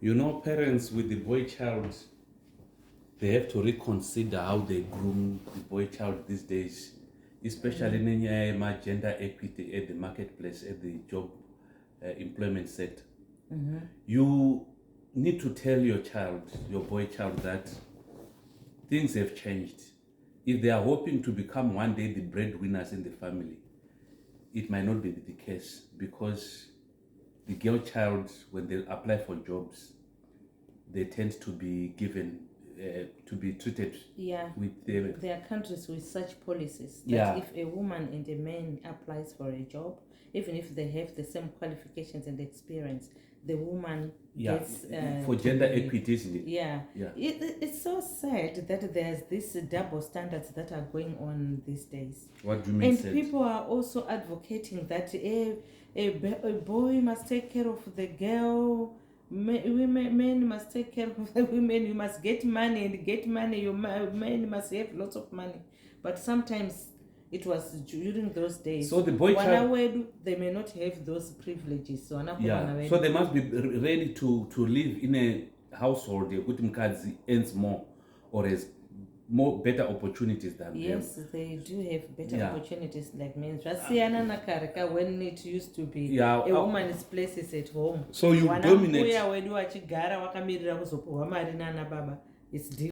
Parents with the boy child, they have to reconsider how they groom the boy child these days, especially in gender equity at the marketplace, at the job employment sector. You need to tell your boy child, that things have changed. If they are hoping to become one day the breadwinners in the family, it might not be the case, because the girl child, when they apply for jobs, they tend to be given, to be treated with them. There are countries with such policies that if a woman and a man applies for a job, even if they have the same qualifications and experience, the woman gets for gender equity, isn't it? It's so sad that there's this double standards that are going on these days. What do you mean? And people are also advocating that a boy must take care of the girl, men must take care of the women. You must get money, and get money. Your men must have lots of money. But sometimes it was during those days. So the boy child, they may not have those privileges. So so they must be ready to live in a household where Mkazi earns more or has better opportunities than them. Yes, they do have better opportunities like men. When it used to be a woman's place is at home. So you dominate. It's